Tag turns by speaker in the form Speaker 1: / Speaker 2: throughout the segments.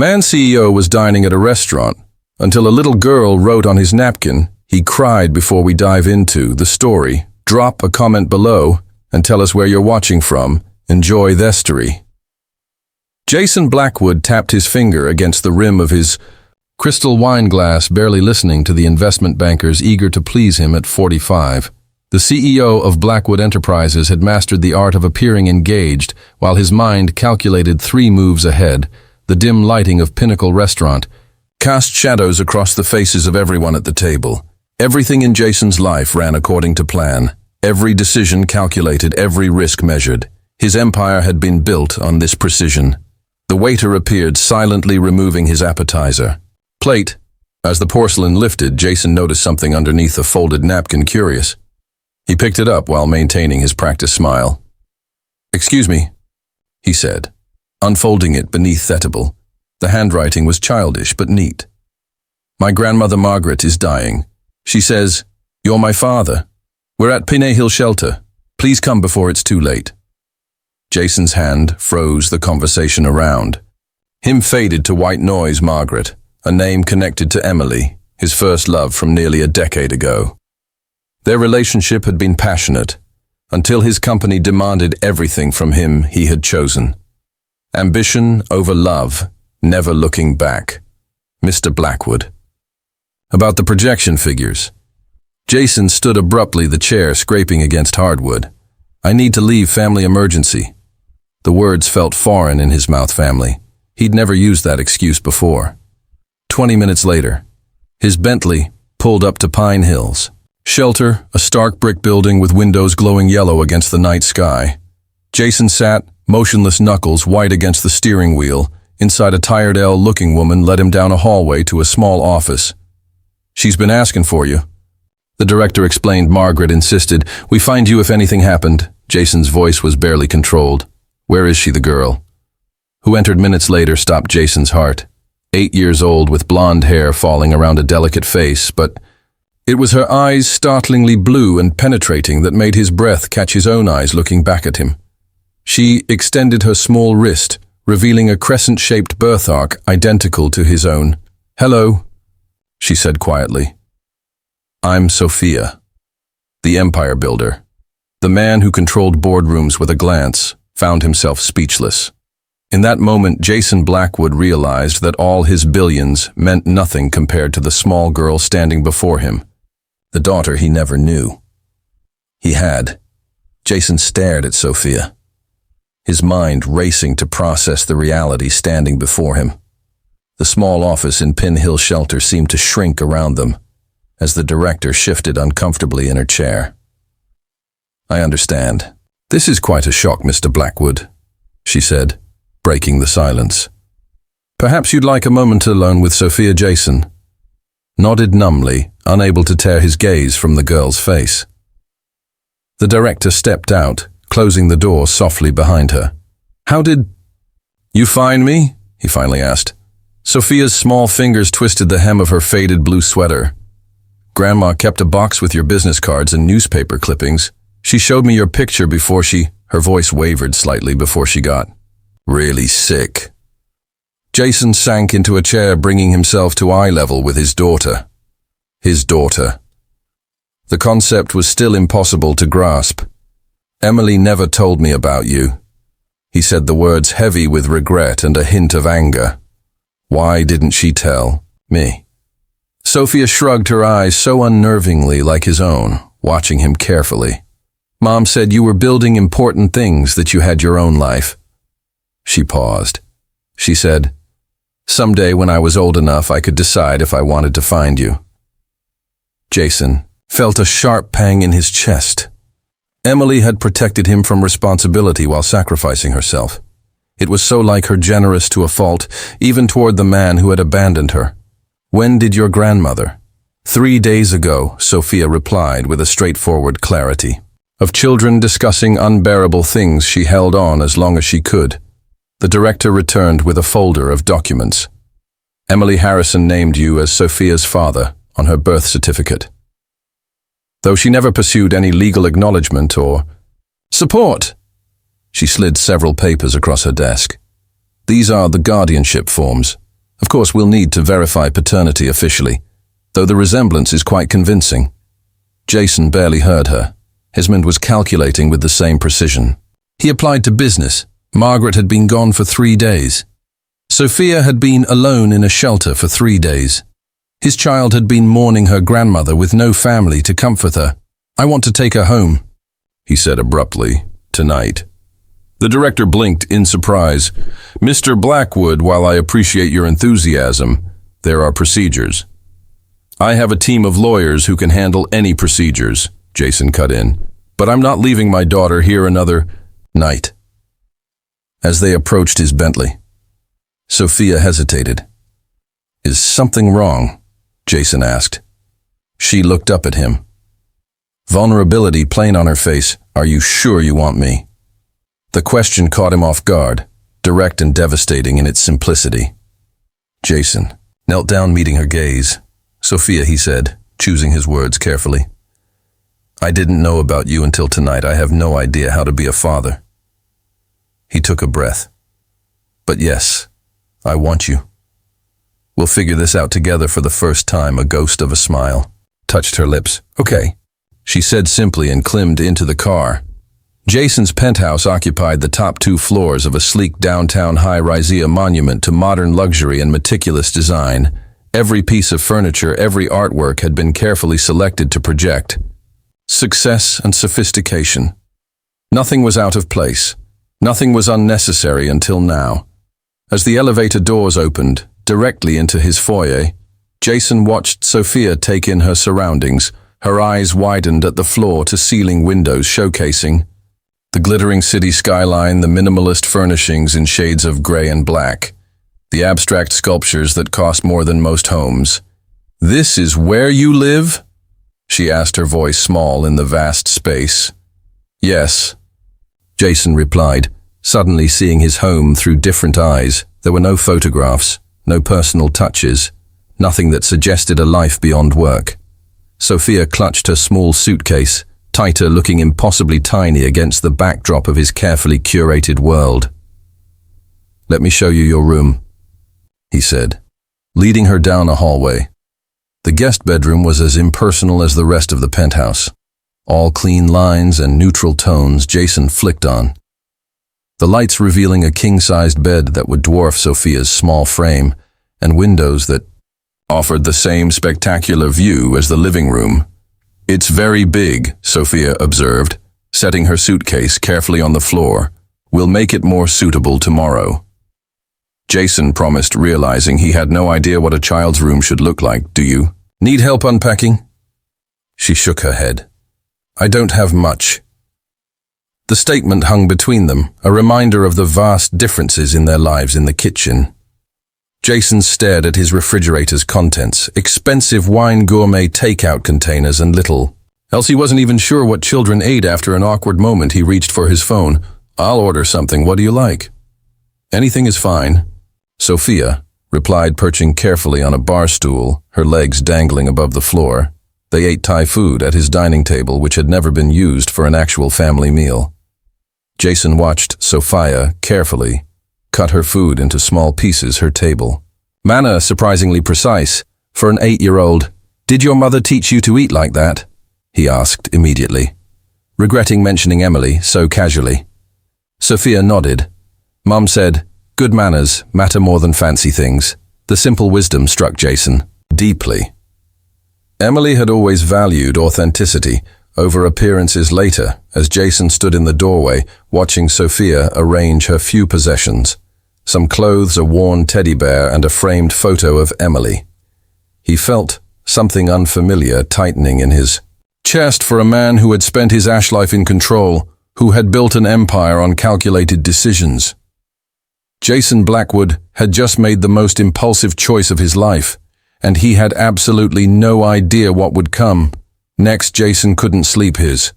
Speaker 1: Man CEO was dining at a restaurant until a little girl wrote on his napkin, "He cried before we dive into the story. Drop a comment below and tell us where you're watching from. Enjoy the story." Jason Blackwood tapped his finger against the rim of his crystal wine glass, barely listening to the investment bankers eager to please him at 45. The CEO of Blackwood Enterprises had mastered the art of appearing engaged while his mind calculated 3 moves ahead. The dim lighting of Pinnacle Restaurant cast shadows across the faces of everyone at the table. Everything in Jason's life ran according to plan. Every decision calculated, every risk measured. His empire had been built on this precision. The waiter appeared, silently removing his appetizer. Plate. As the porcelain lifted, Jason noticed something underneath a folded napkin, curious. He picked it up while maintaining his practiced smile. "Excuse me," he said, unfolding it beneath the table. The handwriting was childish but neat. "My grandmother Margaret is dying. She says, 'You're my father. We're at Pinay Hill Shelter. Please come before it's too late.'" Jason's hand froze the conversation around. Him faded to white noise, Margaret, a name connected to Emily, his first love from nearly a decade ago. Their relationship had been passionate, until his company demanded everything from him he had chosen. Ambition over love, never looking back. Mr. Blackwood. About the projection figures. Jason stood abruptly, the chair scraping against hardwood. "I need to leave, family emergency." The words felt foreign in his mouth. Family. He'd never used that excuse before. 20 minutes later, his Bentley pulled up to Pine Hills. Shelter, a stark brick building with windows glowing yellow against the night sky. Jason sat, motionless, knuckles white against the steering wheel. Inside, a tired looking woman led him down a hallway to a small office. "She's been asking for you," the director explained. Margaret insisted, "We find you if anything happened." Jason's voice was barely controlled. "Where is she, the girl?" Who entered minutes later stopped Jason's heart. 8 years old, with blonde hair falling around a delicate face, but it was her eyes, startlingly blue and penetrating, that made his breath catch his own eyes looking back at him. She extended her small wrist, revealing a crescent-shaped birthmark identical to his own. "Hello," she said quietly. "I'm Sophia." The empire builder, the man who controlled boardrooms with a glance, found himself speechless. In that moment, Jason Blackwood realized that all his billions meant nothing compared to the small girl standing before him, the daughter he never knew. He had. Jason stared at Sophia, his mind racing to process the reality standing before him. The small office in Pin Hill Shelter seemed to shrink around them as the director shifted uncomfortably in her chair. "I understand. This is quite a shock, Mr. Blackwood," she said, breaking the silence. "Perhaps you'd like a moment alone with Sophia." Jason nodded numbly, unable to tear his gaze from the girl's face. The director stepped out, closing the door softly behind her. "How did you find me?" he finally asked. Sophia's small fingers twisted the hem of her faded blue sweater. "Grandma kept a box with your business cards and newspaper clippings. She showed me your picture before her voice wavered slightly before she got really sick." Jason sank into a chair, bringing himself to eye level with his daughter. His daughter. The concept was still impossible to grasp. "Emily never told me about you." He said the words heavy with regret and a hint of anger. "Why didn't she tell me?" Sophia shrugged her eyes so unnervingly like his own, watching him carefully. "Mom said you were building important things, that you had your own life." She paused. She said, "Someday when I was old enough, I could decide if I wanted to find you." Jason felt a sharp pang in his chest. Emily had protected him from responsibility while sacrificing herself. It was so like her, generous to a fault, even toward the man who had abandoned her. "When did your grandmother?" 3 days ago, Sophia replied with a straightforward clarity. Of children discussing unbearable things, she held on as long as she could. The director returned with a folder of documents. "Emily Harrison named you as Sophia's father on her birth certificate. Though she never pursued any legal acknowledgement or support." She slid several papers across her desk. "These are the guardianship forms. Of course, we'll need to verify paternity officially, though the resemblance is quite convincing. Jason barely heard her. Hesmond was calculating with the same precision. He applied to business. Margaret had been gone for 3 days. Sophia had been alone in a shelter for 3 days. His child had been mourning her grandmother with no family to comfort her. "I want to take her home," he said abruptly, "tonight." The director blinked in surprise. "Mr. Blackwood, while I appreciate your enthusiasm, there are procedures." "I have a team of lawyers who can handle any procedures," Jason cut in. "But I'm not leaving my daughter here another night." As they approached his Bentley, Sophia hesitated. "Is something wrong?" Jason asked. She looked up at him. Vulnerability plain on her face. "Are you sure you want me?" The question caught him off guard, direct and devastating in its simplicity. Jason knelt down, meeting her gaze. "Sophia," he said, choosing his words carefully. "I didn't know about you until tonight. I have no idea how to be a father." He took a breath. "But yes, I want you. We'll figure this out together." For the first time, a ghost of a smile touched her lips. "Okay," she said simply and climbed into the car. Jason's penthouse occupied the top 2 floors of a sleek downtown high-rise monument to modern luxury and meticulous design. Every piece of furniture, every artwork had been carefully selected to project success and sophistication. Nothing was out of place. Nothing was unnecessary until now. As the elevator doors opened, directly into his foyer, Jason watched Sophia take in her surroundings. Her eyes widened at the floor-to-ceiling windows showcasing the glittering city skyline, the minimalist furnishings in shades of gray and black, the abstract sculptures that cost more than most homes. "This is where you live?" she asked, her voice small in the vast space. "Yes," Jason replied, suddenly seeing his home through different eyes. There were no photographs, no personal touches, nothing that suggested a life beyond work. Sophia clutched her small suitcase, tighter, looking impossibly tiny against the backdrop of his carefully curated world. "Let me show you your room," he said, leading her down a hallway. The guest bedroom was as impersonal as the rest of the penthouse. All clean lines and neutral tones Jason flicked on, the lights revealing a king-sized bed that would dwarf Sophia's small frame, and windows that offered the same spectacular view as the living room. "It's very big," Sophia observed, setting her suitcase carefully on the floor. "We'll make it more suitable tomorrow." Jason promised, realizing he had no idea what a child's room should look like. "Do you need help unpacking?" She shook her head. "I don't have much." The statement hung between them, a reminder of the vast differences in their lives in the kitchen. Jason stared at his refrigerator's contents, expensive wine gourmet takeout containers and little else. He wasn't even sure what children ate. After an awkward moment, he reached for his phone. "I'll order something. What do you like?" "Anything is fine," Sophia replied, perching carefully on a bar stool, her legs dangling above the floor. They ate Thai food at his dining table, which had never been used for an actual family meal. Jason watched Sophia carefully cut her food into small pieces, her table. Manner surprisingly precise for an 8-year-old. "Did your mother teach you to eat like that?" he asked immediately, regretting mentioning Emily so casually. Sophia nodded. Mom said, "Good manners matter more than fancy things." The simple wisdom struck Jason deeply. Emily had always valued authenticity over appearances. Later, as Jason stood in the doorway, watching Sophia arrange her few possessions, some clothes, a worn teddy bear, and a framed photo of Emily, he felt something unfamiliar tightening in his chest. For a man who had spent his ash life in control, who had built an empire on calculated decisions, Jason Blackwood had just made the most impulsive choice of his life, and he had absolutely no idea what would come. Next, Jason couldn't sleep. His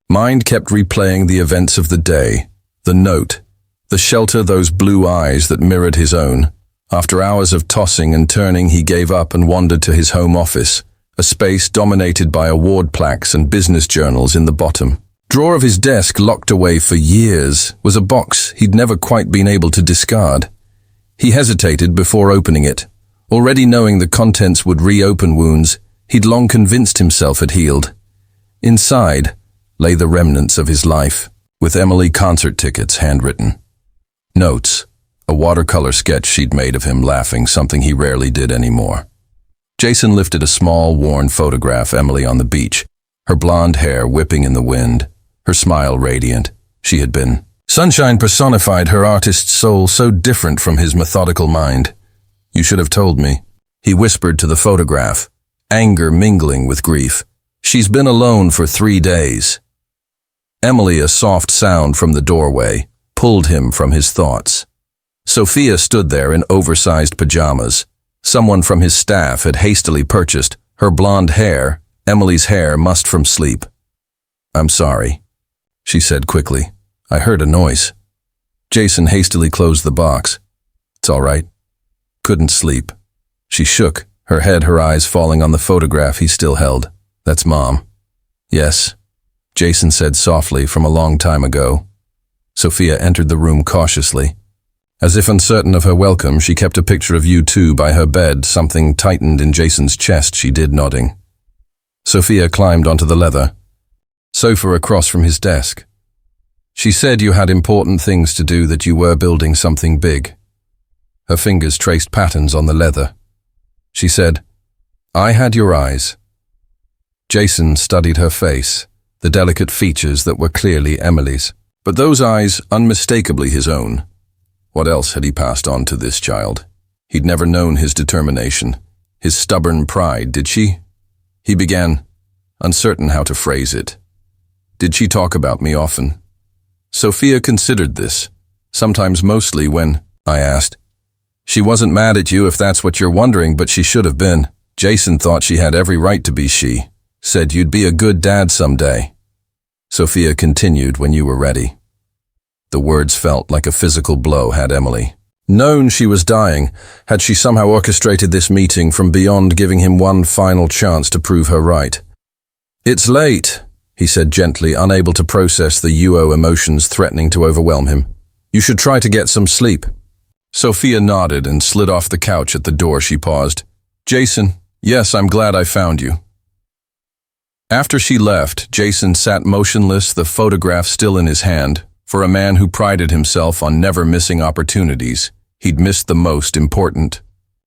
Speaker 1: mind kept replaying the events of the day, the note, the shelter, those blue eyes that mirrored his own. After hours of tossing and turning, he gave up and wandered to his home office, a space dominated by award plaques and business journals. In the bottom drawer of his desk, locked away for years, was a box he'd never quite been able to discard. He hesitated before opening it. Already knowing the contents would reopen wounds he'd long convinced himself had healed. Inside lay the remnants of his life, with Emily concert tickets handwritten. Notes, a watercolor sketch she'd made of him laughing, something he rarely did anymore. Jason lifted a small, worn photograph Emily on the beach, her blonde hair whipping in the wind, her smile radiant. She had been. Sunshine personified her artist's soul, so different from his methodical mind. "You should have told me," he whispered to the photograph, anger mingling with grief. "She's been alone for 3 days. Emily, a soft sound from the doorway, pulled him from his thoughts. Sophia stood there in oversized pajamas. Someone from his staff had hastily purchased her blonde hair, Emily's hair mussed from sleep. "I'm sorry," she said quickly. "I heard a noise." Jason hastily closed the box. "It's all right." "Couldn't sleep." She shook, her head, her eyes falling on the photograph he still held. "That's Mom." "Yes," Jason said softly, "from a long time ago." Sophia entered the room cautiously. As if uncertain of her welcome, she kept a picture of you two by her bed. Something tightened in Jason's chest. She did, nodding. Sophia climbed onto the leather sofa across from his desk. "She said you had important things to do, that you were building something big." Her fingers traced patterns on the leather. She said, "I had your eyes." Jason studied her face, the delicate features that were clearly Emily's, but those eyes unmistakably his own. What else had he passed on to this child? He'd never known his determination, his stubborn pride. Did she? He began, uncertain how to phrase it. "Did she talk about me often?" Sophia considered this, sometimes mostly when I asked. "She wasn't mad at you, if that's what you're wondering, but she should have been." Jason thought she had every right to be. "She said you'd be a good dad someday." Sophia continued, "When you were ready." The words felt like a physical blow. Had Emily known she was dying? Had she somehow orchestrated this meeting from beyond, giving him one final chance to prove her right? "It's late," he said gently, unable to process the emotions threatening to overwhelm him. "You should try to get some sleep." Sophia nodded and slid off the couch. At the door she paused. "Jason, yes, I'm glad I found you." After she left, Jason sat motionless, the photograph still in his hand. For a man who prided himself on never missing opportunities, he'd missed the most important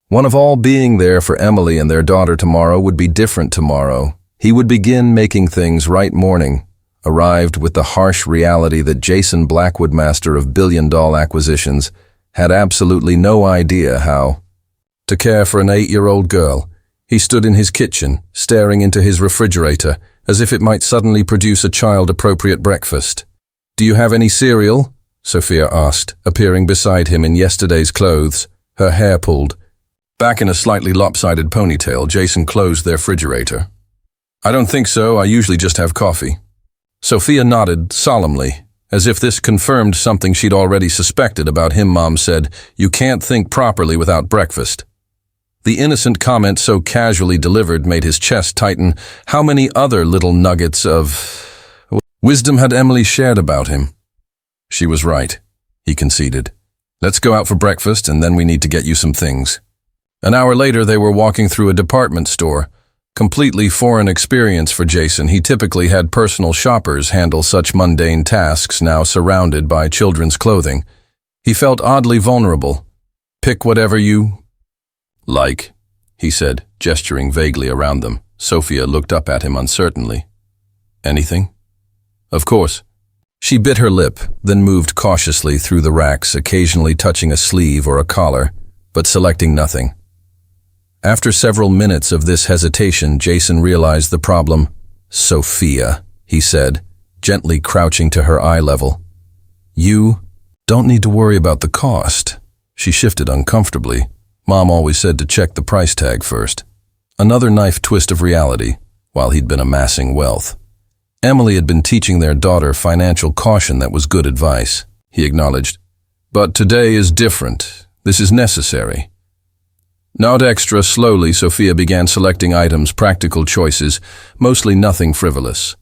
Speaker 1: one of all. Being there for Emily and their daughter tomorrow would be different tomorrow. He would begin making things right. Morning arrived with the harsh reality that Jason Blackwood, master of billion-dollar acquisitions, had absolutely no idea how to care for an 8-year-old girl. He stood in his kitchen, staring into his refrigerator, as if it might suddenly produce a child-appropriate breakfast. "Do you have any cereal?" Sophia asked, appearing beside him in yesterday's clothes, her hair pulled back in a slightly lopsided ponytail. Jason closed their refrigerator. "I don't think so. I usually just have coffee." Sophia nodded solemnly, as if this confirmed something she'd already suspected about him. Mom said, "You can't think properly without breakfast." The innocent comment, so casually delivered, made his chest tighten. How many other little nuggets of wisdom had Emily shared about him? She was right, he conceded. "Let's go out for breakfast, and then we need to get you some things." An hour later, they were walking through a department store. Completely foreign experience for Jason. He typically had personal shoppers handle such mundane tasks, now surrounded by children's clothing. He felt oddly vulnerable. "Pick whatever you like," he said, gesturing vaguely around them. Sophia looked up at him uncertainly. "Anything?" "Of course." She bit her lip, then moved cautiously through the racks, occasionally touching a sleeve or a collar, but selecting nothing. After several minutes of this hesitation, Jason realized the problem. "Sophia," he said, gently crouching to her eye level. "You don't need to worry about the cost." She shifted uncomfortably. Mom always said to check the price tag first. Another knife twist of reality, while he'd been amassing wealth. Emily had been teaching their daughter financial caution. That was good advice, he acknowledged. "But today is different. This is necessary." Not extra slowly, Sophia began selecting items, practical choices, mostly nothing frivolous.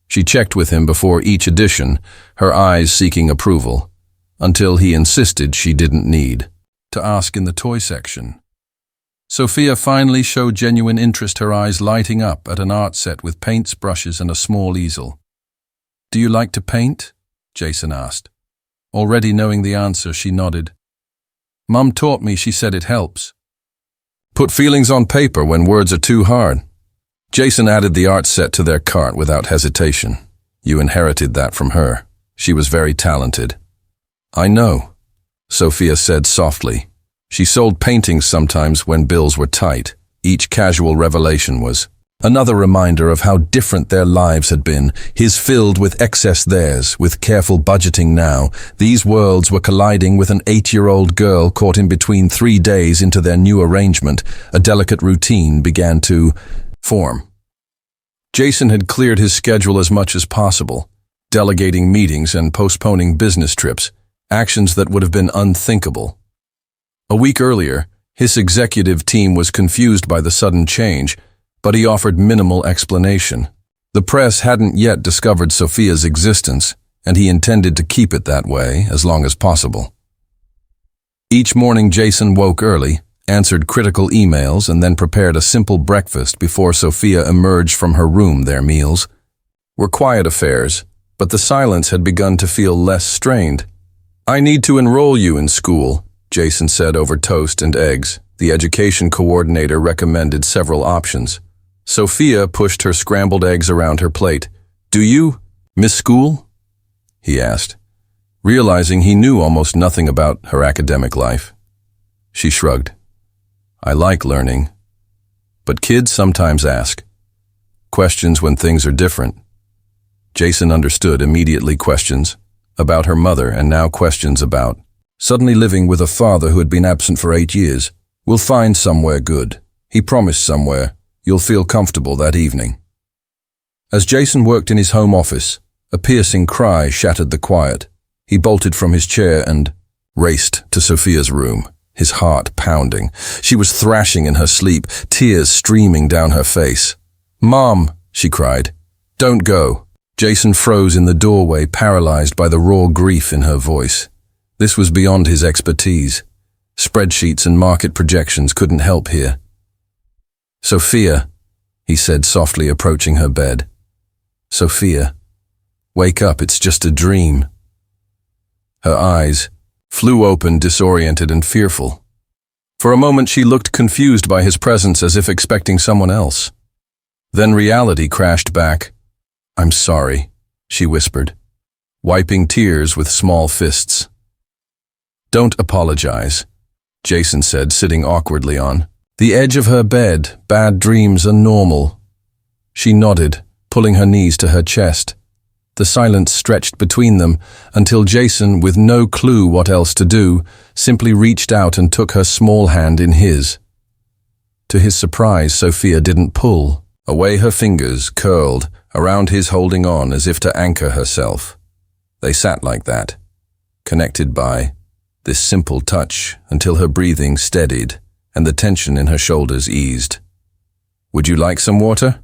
Speaker 1: She checked with him before each addition, her eyes seeking approval, until he insisted she didn't need to ask in the toy section. Sophia finally showed genuine interest, her eyes lighting up at an art set with paints, brushes, and a small easel. "Do you like to paint?" Jason asked. Already knowing the answer, she nodded. "Mum taught me," she said. "It helps." "Put feelings on paper when words are too hard." Jason added the art set to their cart without hesitation. "You inherited that from her. She was very talented." "I know," Sophia said softly. She sold paintings sometimes when bills were tight. Each casual revelation was another reminder of how different their lives had been, his filled with excess, theirs with careful budgeting now. These worlds were colliding with an 8-year-old girl caught in between 3 days into their new arrangement. A delicate routine began to form. Jason had cleared his schedule as much as possible, delegating meetings and postponing business trips, actions that would have been unthinkable. A week earlier, his executive team was confused by the sudden change, but he offered minimal explanation. The press hadn't yet discovered Sophia's existence, and he intended to keep it that way as long as possible. Each morning, Jason woke early, answered critical emails, and then prepared a simple breakfast before Sophia emerged from her room. Their meals were quiet affairs, but the silence had begun to feel less strained. "I need to enroll you in school," Jason said over toast and eggs. The education coordinator recommended several options. Sophia pushed her scrambled eggs around her plate. "Do you miss school?" he asked, realizing he knew almost nothing about her academic life. She shrugged. "I like learning, but kids sometimes ask questions when things are different." Jason understood immediately. Questions about her mother, and now questions about suddenly living with a father who had been absent for 8 years. "We'll find somewhere good," he promised. "Somewhere you'll feel comfortable that evening." As Jason worked in his home office, a piercing cry shattered the quiet. He bolted from his chair and raced to Sophia's room, his heart pounding. She was thrashing in her sleep, tears streaming down her face. "Mom," she cried, "don't go." Jason froze in the doorway, paralyzed by the raw grief in her voice. This was beyond his expertise. Spreadsheets and market projections couldn't help here. "Sophia," he said softly, approaching her bed. "Sophia, wake up, it's just a dream." Her eyes flew open, disoriented and fearful. For a moment she looked confused by his presence, as if expecting someone else. Then reality crashed back. "I'm sorry," she whispered, wiping tears with small fists. "Don't apologize," Jason said, sitting awkwardly on the edge of her bed. "Bad dreams are normal." She nodded, pulling her knees to her chest. The silence stretched between them until Jason, with no clue what else to do, simply reached out and took her small hand in his. To his surprise, Sophia didn't pull away. Her fingers curled around his, holding on as if to anchor herself. They sat like that, connected by this simple touch, until her breathing steadied and the tension in her shoulders eased. "Would you like some water?"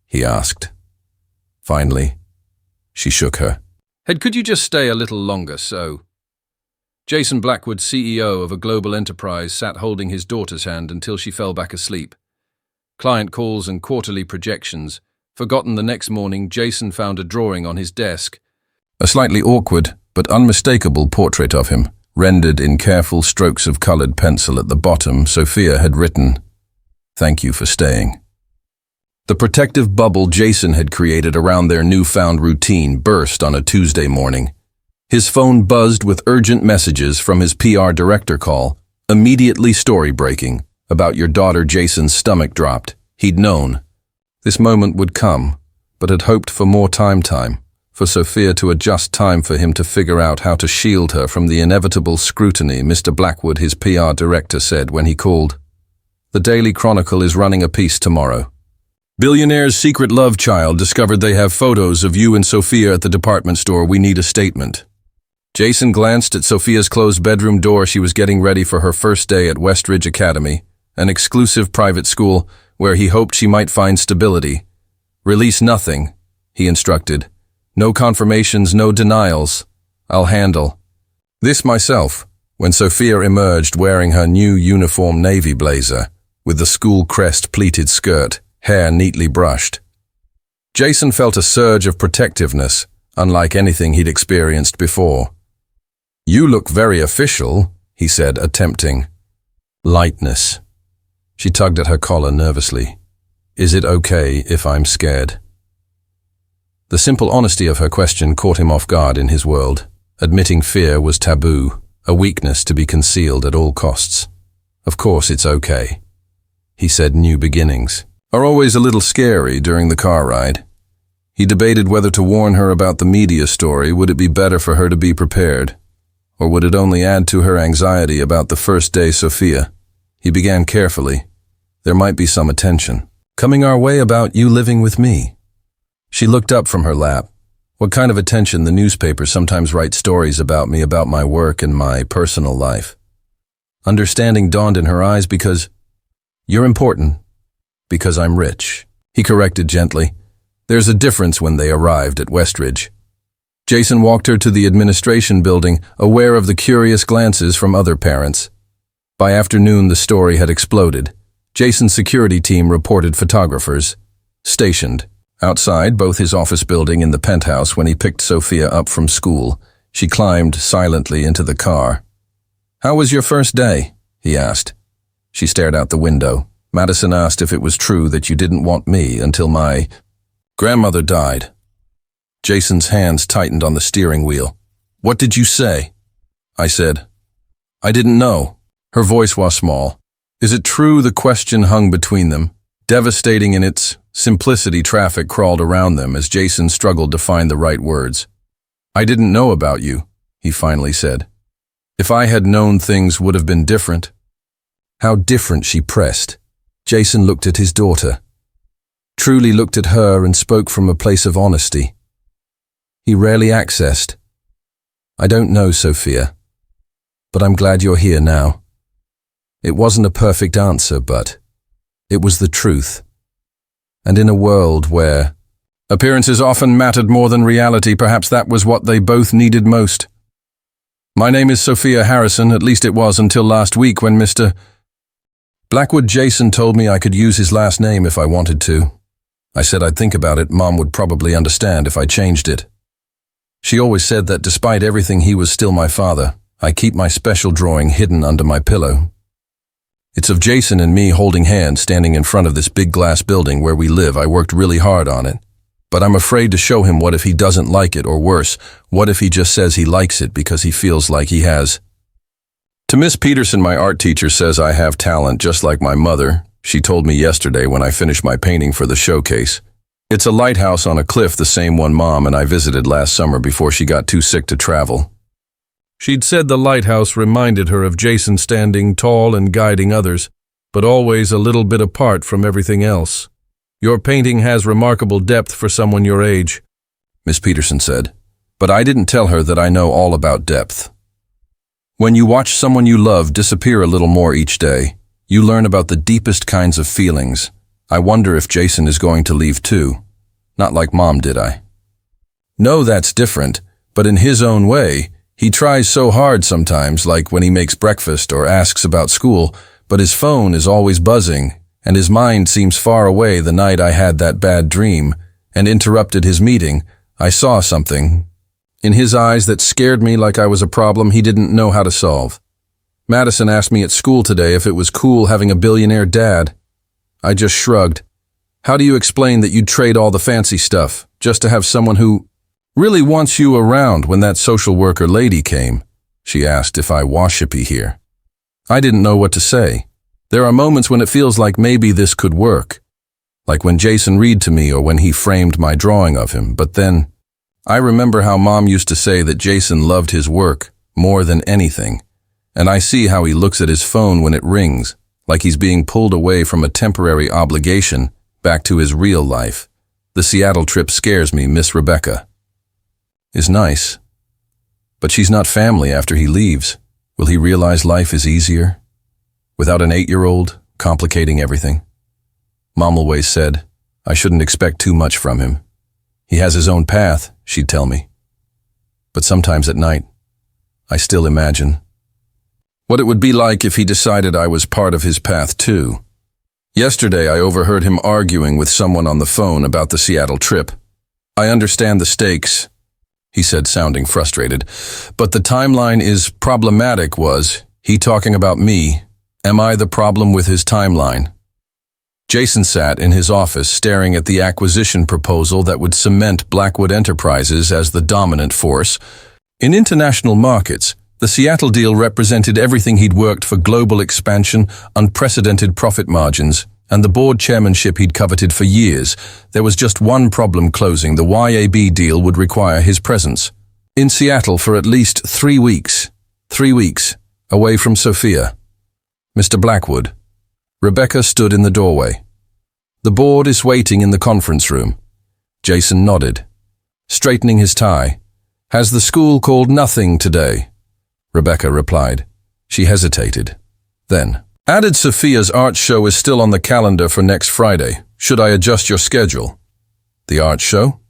Speaker 1: he asked. Finally, she shook her head. "Could you just stay a little longer, so?" Jason Blackwood, CEO of a global enterprise, sat holding his daughter's hand until she fell back asleep. Client calls and quarterly projections forgotten. The next morning, Jason found a drawing on his desk. A slightly awkward but unmistakable portrait of him, rendered in careful strokes of colored pencil. At the bottom, Sophia had written, "Thank you for staying." The protective bubble Jason had created around their newfound routine burst on a Tuesday morning. His phone buzzed with urgent messages from his PR director. "Call, immediately, story breaking, about your daughter." Jason's stomach dropped. He'd known this moment would come, but had hoped for more time, for Sophia to adjust, time for him to figure out how to shield her from the inevitable scrutiny. "Mr. Blackwood," his PR director said when he called, "the Daily Chronicle is running a piece tomorrow. Billionaire's secret love child discovered they have photos of you and Sophia at the department store. We need a statement." Jason glanced at Sophia's closed bedroom door. She was getting ready for her first day at Westridge Academy, an exclusive private school where he hoped she might find stability. "Release nothing," he instructed. "No confirmations, no denials. I'll handle this myself." when Sophia emerged wearing her new uniform navy blazer, with the school crest pleated skirt, hair neatly brushed. Jason felt a surge of protectiveness, unlike anything he'd experienced before. "You look very official," he said, attempting lightness. She tugged at her collar nervously. "Is it okay if I'm scared?" The simple honesty of her question caught him off guard in his world. Admitting fear was taboo, a weakness to be concealed at all costs. "Of course it's okay," he said. New beginnings are always a little scary during the car ride. He debated whether to warn her about the media story. Would it be better for her to be prepared? Or would it only add to her anxiety about the first day Sophia? He began carefully. There might be some attention coming our way about you living with me. She looked up from her lap. What kind of attention? The newspapers sometimes write stories about me, about my work and my personal life. Understanding dawned in her eyes. Because you're important. Because I'm rich, he corrected gently. There's a difference. When they arrived at Westridge, Jason walked her to the administration building, aware of the curious glances from other parents. By afternoon, the story had exploded. Jason's security team reported photographers stationed outside both his office building and the penthouse when he picked Sophia up from school. She climbed silently into the car. "How was your first day?" he asked. She stared out the window. "Madison asked if it was true that you didn't want me until my grandmother died." Jason's hands tightened on the steering wheel. "What did you say?" I said, "I didn't know." Her voice was small. "Is it true?" The question hung between them. Devastating in its simplicity, traffic crawled around them as Jason struggled to find the right words. "I didn't know about you," he finally said. "If I had known, things would have been different." How different, she pressed. Jason looked at his daughter. Truly looked at her and spoke from a place of honesty he rarely accessed. "I don't know, Sophia, but I'm glad you're here now." It wasn't a perfect answer, but it was the truth. And in a world where appearances often mattered more than reality, perhaps that was what they both needed most. "My name is Sophia Harrison, at least it was until last week when Mr. Blackwood." Jason told me I could use his last name if I wanted to. I said I'd think about it. Mom would probably understand if I changed it. She always said that despite everything, he was still my father. I keep my special drawing hidden under my pillow. It's of Jason and me holding hands, standing in front of this big glass building where we live. I worked really hard on it. But I'm afraid to show him. What if he doesn't like it? Or worse, what if he just says he likes it because he feels like he has? To Miss Peterson, my art teacher, says I have talent just like my mother. She told me yesterday when I finished my painting for the showcase. It's a lighthouse on a cliff, the same one Mom and I visited last summer before she got too sick to travel. She'd said the lighthouse reminded her of Jason standing tall and guiding others, but always a little bit apart from everything else. "Your painting has remarkable depth for someone your age," Miss Peterson said. But I didn't tell her that I know all about depth. When you watch someone you love disappear a little more each day, you learn about the deepest kinds of feelings. I wonder if Jason is going to leave too. Not like Mom did, I. No, that's different, but in his own way. He tries so hard sometimes, like when he makes breakfast or asks about school, but his phone is always buzzing, and his mind seems far away. The night I had that bad dream and interrupted his meeting, I saw something in his eyes that scared me, like I was a problem he didn't know how to solve. Madison asked me at school today if it was cool having a billionaire dad. I just shrugged. "How do you explain that you'd trade all the fancy stuff just to have someone who really wants you around?" When that social worker lady came, she asked if I washippy here. I didn't know what to say. There are moments when it feels like maybe this could work, like when Jason read to me or when he framed my drawing of him. But then I remember how Mom used to say that Jason loved his work more than anything, and I see how he looks at his phone when it rings, like he's being pulled away from a temporary obligation back to his real life. The Seattle trip scares me. Miss Rebecca is nice, but she's not family after he leaves. Will he realize life is easier without an 8-year-old complicating everything? Mom always said I shouldn't expect too much from him. He has his own path, she'd tell me. But sometimes at night, I still imagine What it would be like if he decided I was part of his path too. Yesterday I overheard him arguing with someone on the phone about the Seattle trip. I understand the stakes, he said, sounding frustrated, but the timeline is problematic. Was he talking about me? Am I the problem with his timeline? Jason sat in his office staring at the acquisition proposal that would cement Blackwood Enterprises as the dominant force. In international markets, the Seattle deal represented everything he'd worked for: global expansion, unprecedented profit margins, and the board chairmanship he'd coveted for years. There was just one problem: closing the YAB deal would require his presence in Seattle for at least 3 weeks. 3 weeks, away from Sophia. Mr. Blackwood. Rebecca stood in the doorway. The board is waiting in the conference room. Jason nodded, straightening his tie. Has the school called nothing today? Rebecca replied. She hesitated. Then, added Sophia's art show is still on the calendar for next Friday. Should I adjust your schedule? The art show?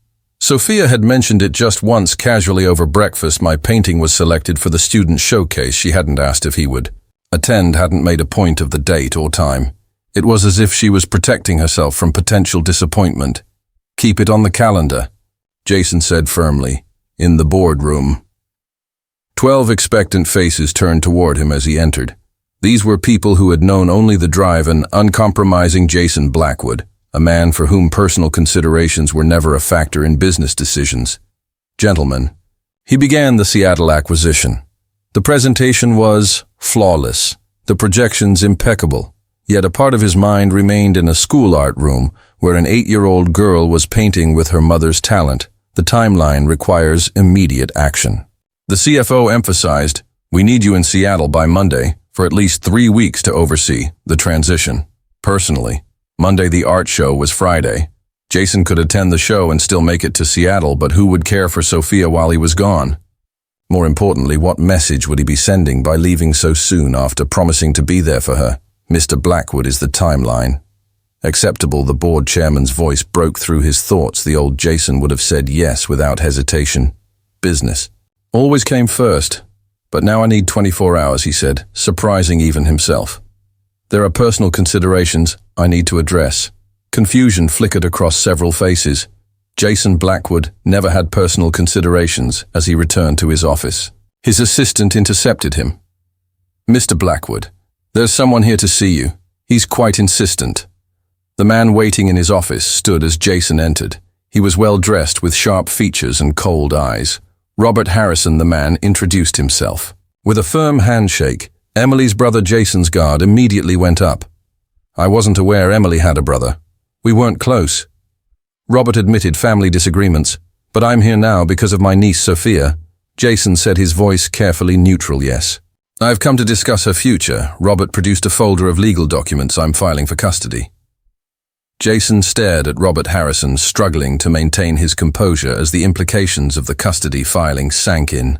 Speaker 1: Sophia had mentioned it just once casually over breakfast. My painting was selected for the student showcase. She hadn't asked if he would attend, hadn't made a point of the date or time. It was as if she was protecting herself from potential disappointment. Keep it on the calendar, Jason said firmly, in the boardroom. 12 expectant faces turned toward him as he entered. These were people who had known only the drive and uncompromising Jason Blackwood, a man for whom personal considerations were never a factor in business decisions. Gentlemen, he began the Seattle acquisition. The presentation was flawless, the projections impeccable, yet a part of his mind remained in a school art room where an 8-year-old girl was painting with her mother's talent. The timeline requires immediate action. The CFO emphasized, we need you in Seattle by Monday for at least 3 weeks to oversee the transition. Personally, Monday the art show was Friday. Jason could attend the show and still make it to Seattle, but who would care for Sophia while he was gone? More importantly, what message would he be sending by leaving so soon after promising to be there for her? Mr. Blackwood is the timeline. Acceptable, the board chairman's voice broke through his thoughts. The old Jason would have said yes without hesitation. Business always came first, but now I need 24 hours, he said, surprising even himself. There are personal considerations I need to address. Confusion flickered across several faces. Jason Blackwood never had personal considerations as he returned to his office. His assistant intercepted him. Mr. Blackwood, there's someone here to see you. He's quite insistent. The man waiting in his office stood as Jason entered. He was well dressed with sharp features and cold eyes. Robert Harrison, the man, introduced himself. With a firm handshake, Emily's brother Jason's guard immediately went up. I wasn't aware Emily had a brother. We weren't close. Robert admitted family disagreements, but I'm here now because of my niece Sophia. Jason said, his voice carefully neutral. Yes. I've come to discuss her future. Robert produced a folder of legal documents I'm filing for custody. Jason stared at Robert Harrison, struggling to maintain his composure as the implications of the custody filing sank in.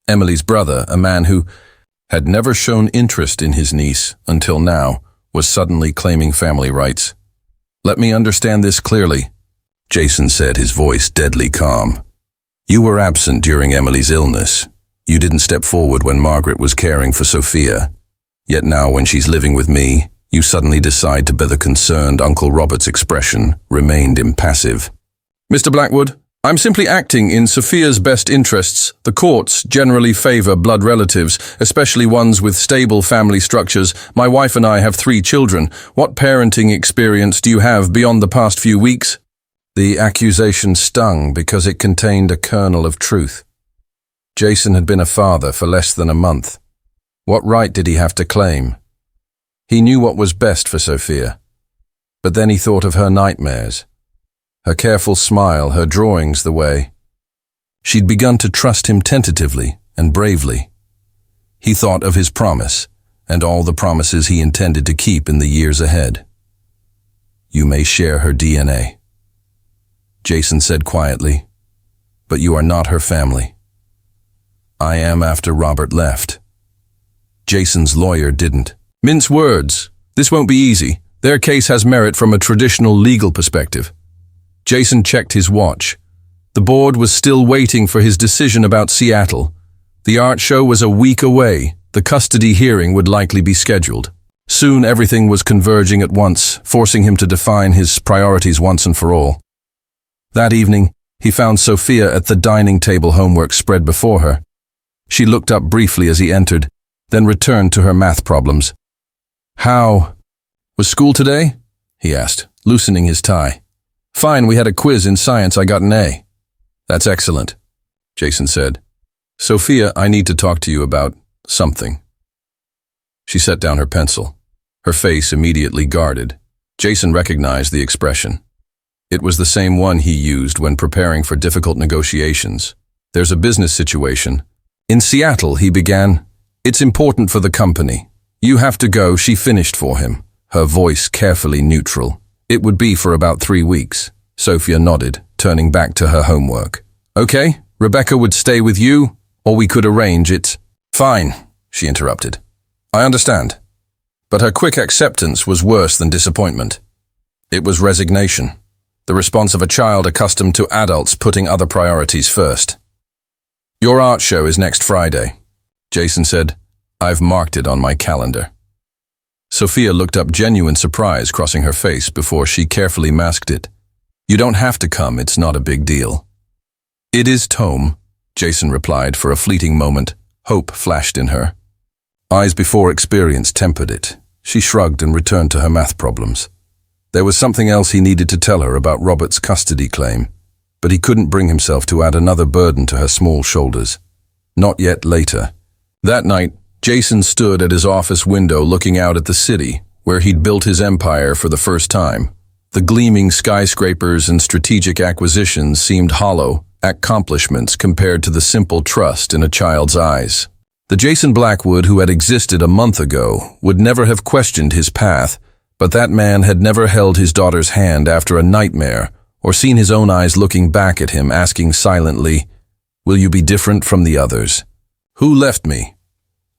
Speaker 1: Emily's brother, a man who had never shown interest in his niece until now, was suddenly claiming family rights. Let me understand this clearly, Jason said, his voice deadly calm. You were absent during Emily's illness. You didn't step forward when Margaret was caring for Sophia. Yet now, when she's living with me, you suddenly decide to be the concerned. Uncle Robert's expression remained impassive. Mr. Blackwood, I'm simply acting in Sophia's best interests. The courts generally favor blood relatives, especially ones with stable family structures. My wife and I have 3 children. What parenting experience do you have beyond the past few weeks? The accusation stung because it contained a kernel of truth. Jason had been a father for less than a month. What right did he have to claim? He knew what was best for Sophia. But then he thought of her nightmares. Her careful smile, her drawings, the way she'd begun to trust him tentatively and bravely. He thought of his promise and all the promises he intended to keep in the years ahead. You may share her DNA, Jason said quietly, but you are not her family. I am after Robert left. Jason's lawyer didn't mince words. This won't be easy. Their case has merit from a traditional legal perspective. Jason checked his watch. The board was still waiting for his decision about Seattle. The art show was a week away. The custody hearing would likely be scheduled. Soon everything was converging at once, forcing him to define his priorities once and for all. That evening, he found Sophia at the dining table, homework spread before her. She looked up briefly as he entered, then returned to her math problems. "How was school today?" he asked, loosening his tie. "Fine, we had a quiz in science. I got an A." "That's excellent," Jason said. "Sophia, I need to talk to you about something." She set down her pencil, her face immediately guarded. Jason recognized the expression. It was the same one he used when preparing for difficult negotiations. "There's a business situation. In Seattle," he began. "It's important for the company. You have to go," she finished for him, her voice carefully neutral. "It would be for about 3 weeks." Sophia nodded, turning back to her homework. "Okay, Rebecca would stay with you, or we could arrange it." "Fine," she interrupted. "I understand." But her quick acceptance was worse than disappointment. It was resignation, the response of a child accustomed to adults putting other priorities first. "Your art show is next Friday," Jason said. "I've marked it on my calendar." Sophia looked up, genuine surprise crossing her face before she carefully masked it. "You don't have to come, it's not a big deal." "It is Tome," Jason replied. For a fleeting moment, hope flashed in her. Eyes before experience tempered it. She shrugged and returned to her math problems. There was something else he needed to tell her about Robert's custody claim, but he couldn't bring himself to add another burden to her small shoulders. Not yet later. That night, Jason stood at his office window looking out at the city, where he'd built his empire for the first time. The gleaming skyscrapers and strategic acquisitions seemed hollow accomplishments compared to the simple trust in a child's eyes. The Jason Blackwood who had existed a month ago would never have questioned his path, but that man had never held his daughter's hand after a nightmare or seen his own eyes looking back at him, asking silently, "Will you be different from the others? Who left me?"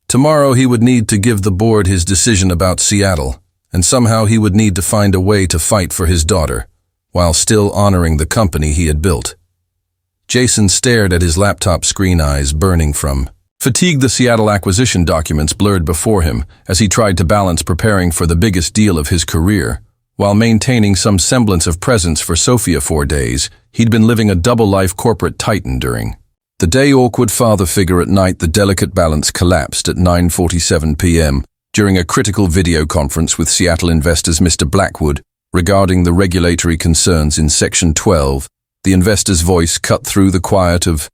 Speaker 1: Tomorrow he would need to give the board his decision about Seattle, and somehow he would need to find a way to fight for his daughter, while still honoring the company he had built. Jason stared at his laptop screen, eyes burning from fatigue. The Seattle acquisition documents blurred before him as he tried to balance preparing for the biggest deal of his career, while maintaining some semblance of presence for Sophia. 4 days, he'd been living a double-life corporate titan during the day. Awkward father figure at night. The delicate balance collapsed at 9:47 p.m. during a critical video conference with Seattle investors Mr. Blackwood regarding the regulatory concerns in Section 12. The investor's voice cut through the quiet of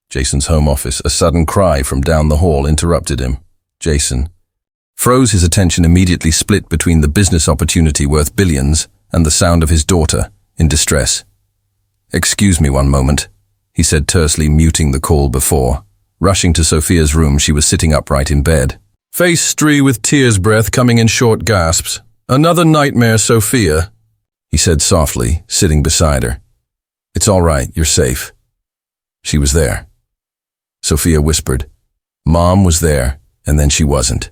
Speaker 1: Jason's home office. A sudden cry from down the hall interrupted him. Jason froze, his attention immediately split between the business opportunity worth billions and the sound of his daughter in distress. "Excuse me one moment," he said tersely, muting the call before. Rushing to Sophia's room, she was sitting upright in bed, face streaked with tears, breath coming in short gasps. "Another nightmare, Sophia," he said softly, sitting beside her. "It's all right, you're safe." She was there. Sophia whispered. "Mom was there, and then she wasn't.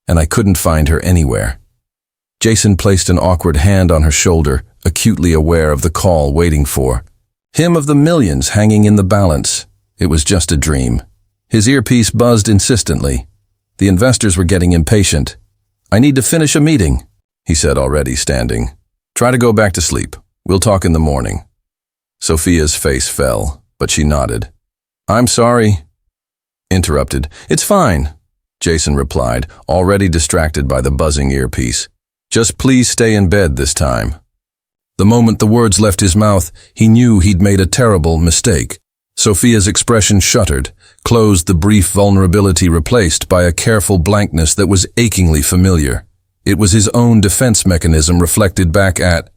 Speaker 1: And I couldn't find her anywhere." Jason placed an awkward hand on her shoulder, acutely aware of the call waiting for him, of the millions hanging in the balance. It was just a dream. His earpiece buzzed insistently. The investors were getting impatient. "I need to finish a meeting," he said, already standing. "Try to go back to sleep. We'll talk in the morning." Sophia's face fell, but she nodded. "I'm sorry," interrupted. "It's fine," Jason replied, already distracted by the buzzing earpiece. "Just please stay in bed this time." The moment the words left his mouth, he knew he'd made a terrible mistake. Sophia's expression shuttered, closed, the brief vulnerability replaced by a careful blankness that was achingly familiar. It was his own defense mechanism reflected back at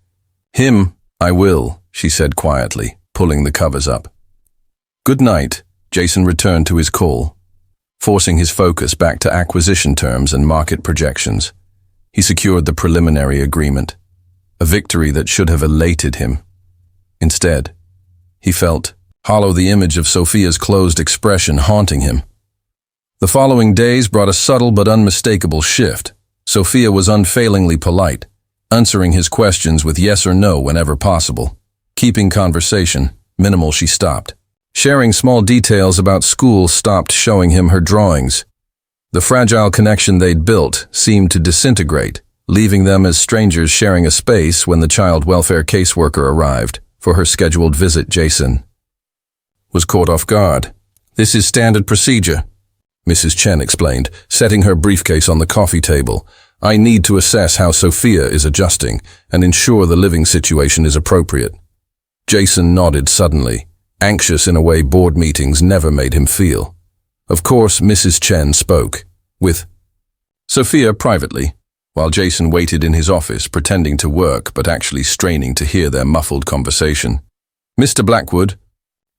Speaker 1: him. "I will," she said quietly, pulling the covers up. "Good night," Jason returned to his call, forcing his focus back to acquisition terms and market projections. He secured the preliminary agreement, a victory that should have elated him. Instead, he felt hollow, the image of Sophia's closed expression haunting him. The following days brought a subtle but unmistakable shift. Sophia was unfailingly polite, answering his questions with yes or no whenever possible. Keeping conversation minimal, she stopped. Sharing small details about school, stopped showing him her drawings. The fragile connection they'd built seemed to disintegrate, leaving them as strangers sharing a space when the child welfare caseworker arrived for her scheduled visit. Jason was caught off guard. "This is standard procedure," Mrs. Chen explained, setting her briefcase on the coffee table. "I need to assess how Sophia is adjusting and ensure the living situation is appropriate." Jason nodded suddenly, anxious in a way board meetings never made him feel. Of course, Mrs. Chen spoke with Sophia privately, while Jason waited in his office, pretending to work but actually straining to hear their muffled conversation. "Mr. Blackwood,"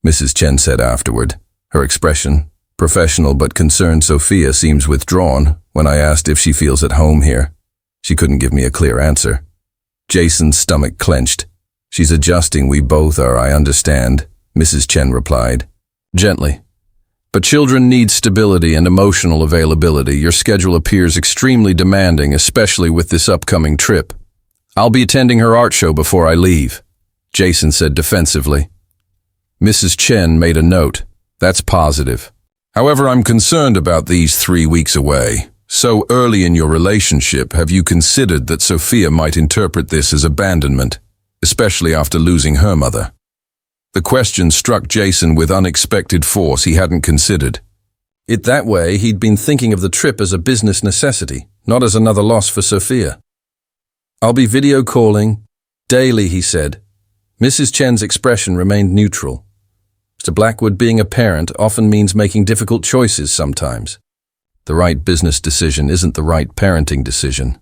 Speaker 1: Mrs. Chen said afterward, her expression professional but concerned. "Sophia seems withdrawn. When I asked if she feels at home here, she couldn't give me a clear answer." Jason's stomach clenched. "She's adjusting, we both are, I understand," Mrs. Chen replied, gently. "But children need stability and emotional availability. Your schedule appears extremely demanding, especially with this upcoming trip." "I'll be attending her art show before I leave," Jason said defensively. Mrs. Chen made a note. "That's positive. However, I'm concerned about these 3 weeks away. So early in your relationship, have you considered that Sophia might interpret this as abandonment, especially after losing her mother?" The question struck Jason with unexpected force he hadn't considered. It that way, he'd been thinking of the trip as a business necessity, not as another loss for Sophia. "I'll be video calling daily," he said. Mrs. Chen's expression remained neutral. Mr. Blackwood, being a parent often means making difficult choices sometimes. The right business decision isn't the right parenting decision.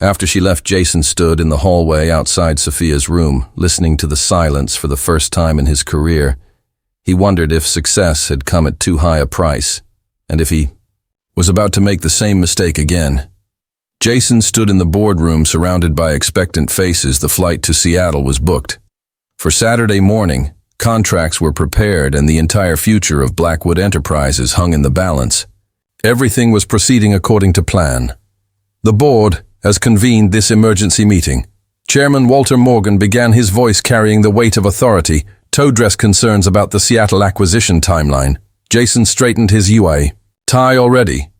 Speaker 1: After she left, Jason stood in the hallway outside Sophia's room, listening to the silence for the first time in his career. He wondered if success had come at too high a price, and if he was about to make the same mistake again. Jason stood in the boardroom surrounded by expectant faces. The flight to Seattle was booked. For Saturday morning, contracts were prepared and the entire future of Blackwood Enterprises hung in the balance. Everything was proceeding according to plan. The board has convened this emergency meeting. Chairman Walter Morgan began, his voice carrying the weight of authority, to address concerns about the Seattle acquisition timeline. Jason straightened his tie already.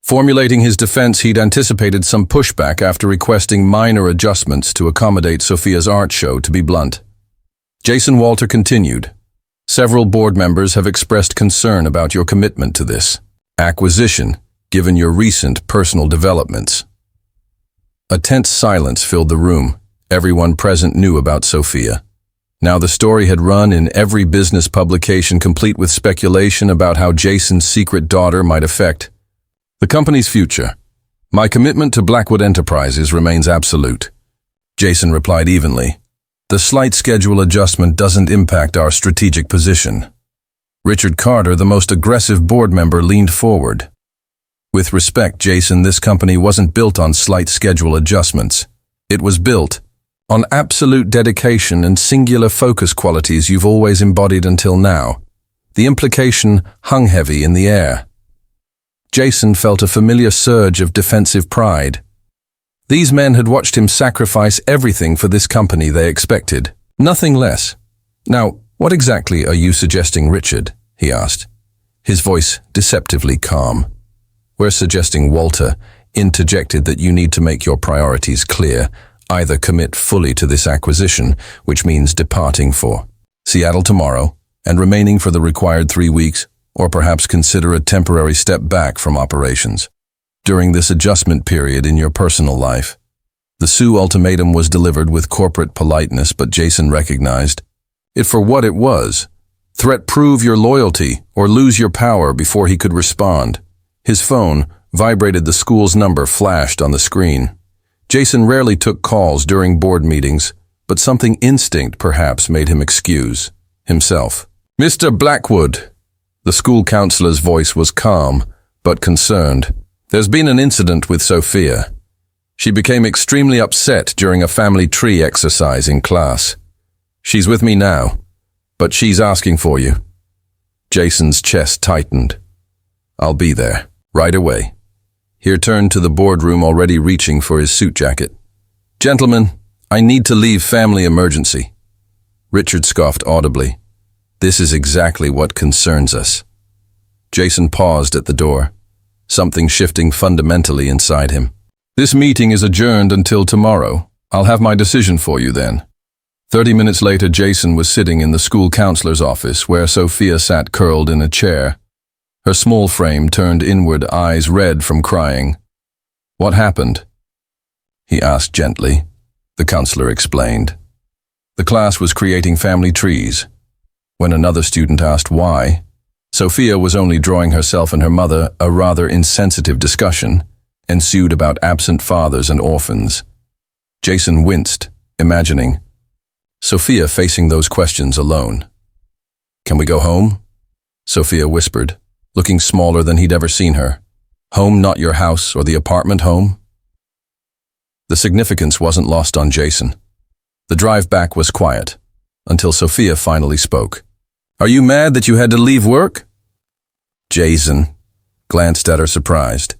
Speaker 1: Formulating his defense, he'd anticipated some pushback after requesting minor adjustments to accommodate Sophia's art show, to be blunt. Jason Walter continued. "Several board members have expressed concern about your commitment to this acquisition, given your recent personal developments." A tense silence filled the room. Everyone present knew about Sophia. Now the story had run in every business publication, complete with speculation about how Jason's secret daughter might affect the company's future. "My commitment to Blackwood Enterprises remains absolute," Jason replied evenly. "The slight schedule adjustment doesn't impact our strategic position." Richard Carter, the most aggressive board member, leaned forward. "With respect, Jason, this company wasn't built on slight schedule adjustments. It was built on absolute dedication and singular focus, qualities you've always embodied until now." The implication hung heavy in the air. Jason felt a familiar surge of defensive pride. These men had watched him sacrifice everything for this company. They expected nothing less. "Now, what exactly are you suggesting, Richard?" he asked, his voice deceptively calm. "We're suggesting," Walter interjected, "that you need to make your priorities clear. Either commit fully to this acquisition, which means departing for Seattle tomorrow and remaining for the required 3 weeks, or perhaps consider a temporary step back from operations during this adjustment period in your personal life." The Sioux ultimatum was delivered with corporate politeness, but Jason recognized it for what it was. Threat: prove your loyalty or lose your power. Before he could respond, his phone vibrated. The school's number flashed on the screen. Jason rarely took calls during board meetings, but something instinct perhaps made him excuse himself. "Mr. Blackwood," the school counselor's voice was calm but concerned. "There's been an incident with Sophia. She became extremely upset during a family tree exercise in class. She's with me now, but she's asking for you." Jason's chest tightened. "I'll be there right away." He turned to the boardroom, already reaching for his suit jacket. "Gentlemen, I need to leave. Family emergency." Richard scoffed audibly. "This is exactly what concerns us." Jason paused at the door. something shifting fundamentally inside him. This meeting is adjourned until tomorrow. I'll have my decision for you then. 30 minutes later, Jason was sitting in the school counselor's office where Sophia sat curled in a chair. Her small frame turned inward, eyes red from crying. "What happened?" he asked gently. The counselor explained. The class was creating family trees. When another student asked why, Sophia was only drawing herself and her mother. A rather insensitive discussion ensued about absent fathers and orphans. Jason winced, imagining Sophia facing those questions alone. "Can we go home?" Sophia whispered, looking smaller than he'd ever seen her. "Home, not your house or the apartment home?" The significance wasn't lost on Jason. The drive back was quiet, until Sophia finally spoke. "Are you mad that you had to leave work?" Jason glanced at her surprised.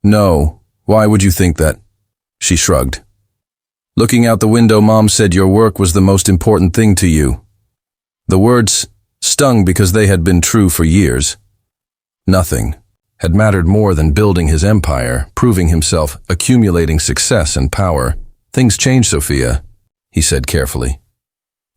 Speaker 1: "No, why would you think that?" She shrugged. "Looking out the window, Mom said your work was the most important thing to you." The words stung because they had been true for years. Nothing had mattered more than building his empire, proving himself, accumulating success and power. "Things change, Sophia," he said carefully.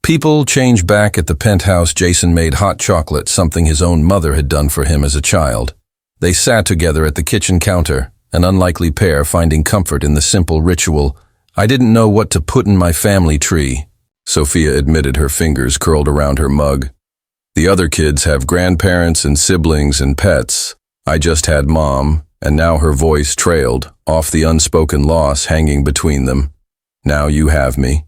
Speaker 1: People change. Back at the penthouse, Jason made hot chocolate, something his own mother had done for him as a child. They sat together at the kitchen counter, an unlikely pair finding comfort in the simple ritual. "I didn't know what to put in my family tree," Sophia admitted, her fingers curled around her mug. "The other kids have grandparents and siblings and pets. I just had Mom," and now her voice trailed off, the unspoken loss hanging between them. "Now you have me,"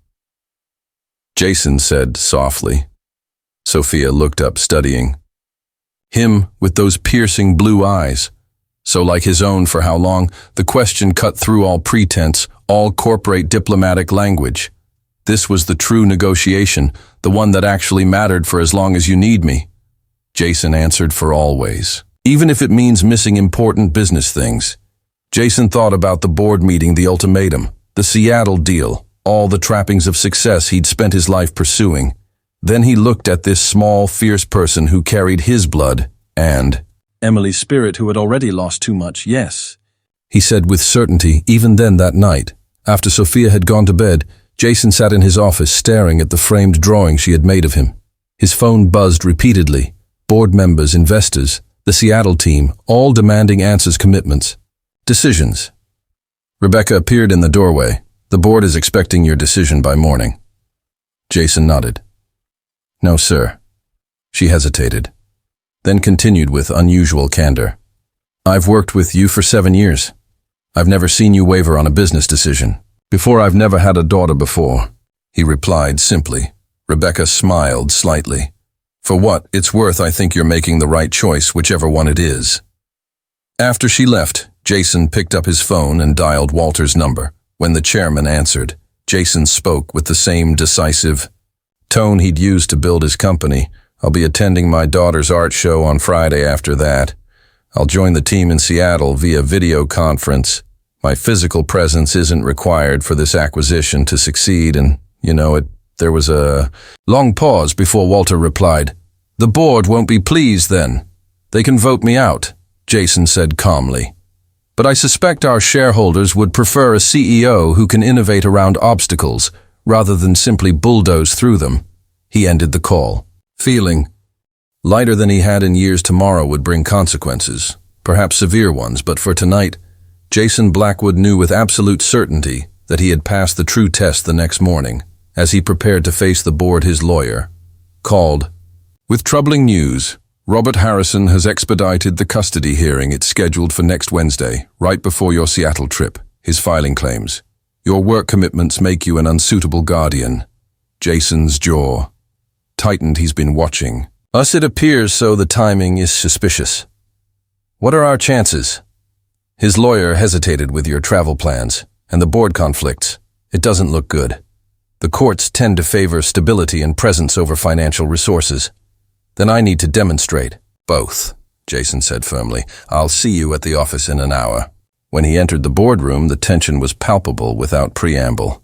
Speaker 1: Jason said softly. Sophia looked up, studying him with those piercing blue eyes. So like his own. For how long? The question cut through all pretense, all corporate diplomatic language. This was the true negotiation, the one that actually mattered. "For as long as you need me," Jason answered. "For always. Even if it means missing important business things." Jason thought about the board meeting, the ultimatum, the Seattle deal, all the trappings of success he'd spent his life pursuing. Then he looked at this small, fierce person who carried his blood and Emily's spirit, who had already lost too much. "Yes," he said with certainty. Even then, that night, after Sophia had gone to bed, Jason sat in his office staring at the framed drawing she had made of him. His phone buzzed repeatedly. Board members, investors, the Seattle team, all demanding answers, commitments, decisions. Rebecca appeared in the doorway. "The board is expecting your decision by morning." Jason nodded. "No, sir." She hesitated, then continued with unusual candor. "I've worked with you for 7 years. I've never seen you waver on a business decision. I've never had a daughter before," he replied simply. Rebecca smiled slightly. "For what it's worth, I think you're making the right choice, whichever one it is." After she left, Jason picked up his phone and dialed Walter's number. When the chairman answered, Jason spoke with the same decisive tone he'd used to build his company. "I'll be attending my daughter's art show on Friday. After that, I'll join the team in Seattle via video conference. My physical presence isn't required for this acquisition to succeed, and, There was a long pause before Walter replied. "The board won't be pleased then. They can vote me out," Jason said calmly. "But I suspect our shareholders would prefer a CEO who can innovate around obstacles rather than simply bulldoze through them." He ended the call, feeling lighter than he had in years. Tomorrow would bring consequences, perhaps severe ones, but for tonight, Jason Blackwood knew with absolute certainty that he had passed the true test. The next morning, as he prepared to face the board, his lawyer called with troubling news. "Robert Harrison has expedited the custody hearing. It's scheduled for next Wednesday, right before your Seattle trip. His filing claims your work commitments make you an unsuitable guardian." Jason's jaw tightened. He's been watching us. "It appears so. The timing is suspicious. What are our chances?" His lawyer hesitated. "With your travel plans and the board conflicts, it doesn't look good. The courts tend to favor stability and presence over financial resources." "Then I need to demonstrate both," Jason said firmly. "I'll see you at the office in an hour." When he entered the boardroom, the tension was palpable. Without preamble,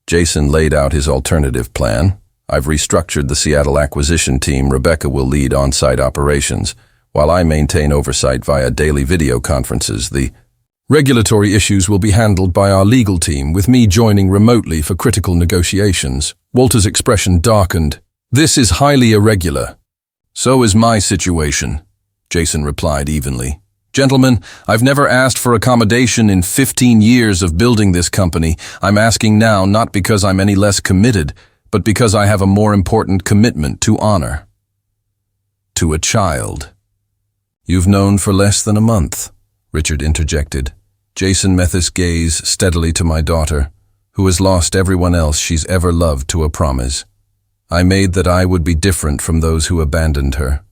Speaker 1: Jason laid out his alternative plan. "I've restructured the Seattle acquisition team. Rebecca will lead on-site operations, while I maintain oversight via daily video conferences. The regulatory issues will be handled by our legal team, with me joining remotely for critical negotiations. Walter's expression darkened. This is highly irregular. So is my situation, Jason replied evenly. Gentlemen, I've never asked for accommodation in 15 years of building this company. I'm asking now not because I'm any less committed, but because I have a more important commitment to honor. To a child. You've known for less than a month, Richard interjected. Jason met his gaze steadily to my daughter, who has lost everyone else she's ever loved to a promise. I made that I would be different from those who abandoned her.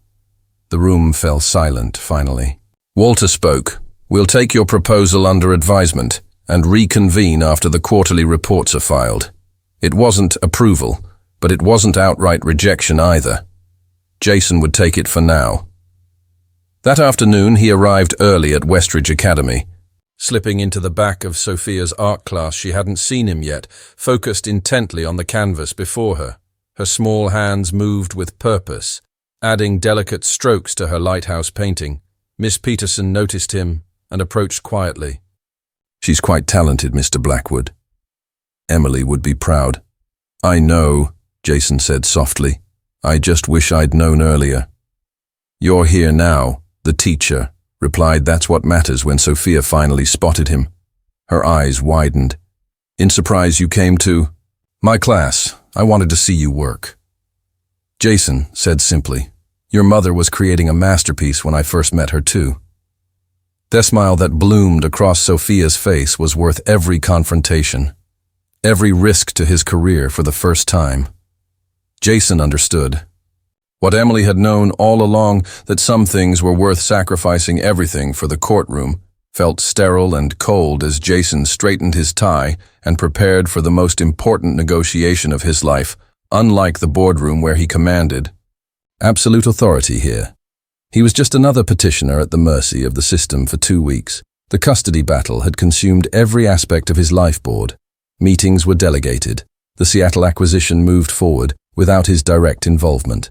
Speaker 1: The room fell silent, finally. Walter spoke. We'll take your proposal under advisement and reconvene after the quarterly reports are filed. It wasn't approval, but it wasn't outright rejection either. Jason would take it for now. That afternoon, he arrived early at Westridge Academy. Slipping into the back of Sophia's art class, she hadn't seen him yet, focused intently on the canvas before her. Her small hands moved with purpose, adding delicate strokes to her lighthouse painting. Miss Peterson noticed him and approached quietly. She's quite talented, Mr. Blackwood. Emily would be proud. I know, Jason said softly. I just wish I'd known earlier. You're here now, the teacher replied. That's what matters. When Sophia finally spotted him, her eyes widened. In surprise, you came to my class. I wanted to see you work. Jason said simply. Your mother was creating a masterpiece when I first met her too. The smile that bloomed across Sophia's face was worth every confrontation, every risk to his career for the first time. Jason understood. What Emily had known all along, that some things were worth sacrificing everything for the courtroom, felt sterile and cold as Jason straightened his tie and prepared for the most important negotiation of his life, unlike the boardroom where he commanded absolute authority here. He was just another petitioner at the mercy of the system for 2 weeks. The custody battle had consumed every aspect of his life board. Meetings were delegated. The Seattle acquisition moved forward without his direct involvement.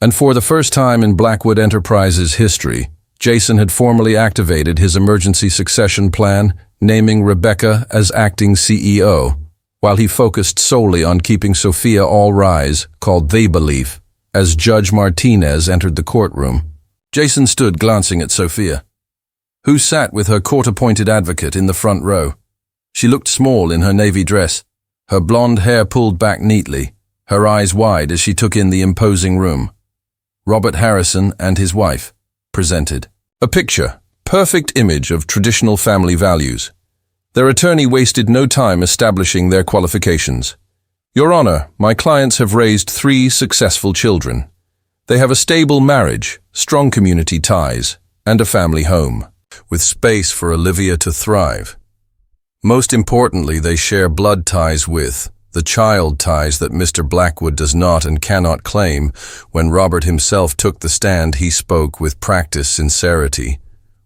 Speaker 1: And for the first time in Blackwood Enterprises' history, Jason had formally activated his emergency succession plan, naming Rebecca as acting CEO, while he focused solely on keeping Sophia all rise, called The Belief, as Judge Martinez entered the courtroom. Jason stood glancing at Sophia, who sat with her court-appointed advocate in the front row. She looked small in her navy dress, her blonde hair pulled back neatly, her eyes wide as she took in the imposing room. Robert Harrison and his wife presented. A picture, perfect image of traditional family values. Their attorney wasted no time establishing their qualifications. Your Honor, my clients have raised 3 successful children. They have a stable marriage, strong community ties, and a family home, with space for Olivia to thrive. Most importantly, they share blood ties with the child ties that Mr. Blackwood does not and cannot claim. When Robert himself took the stand, he spoke with practiced sincerity.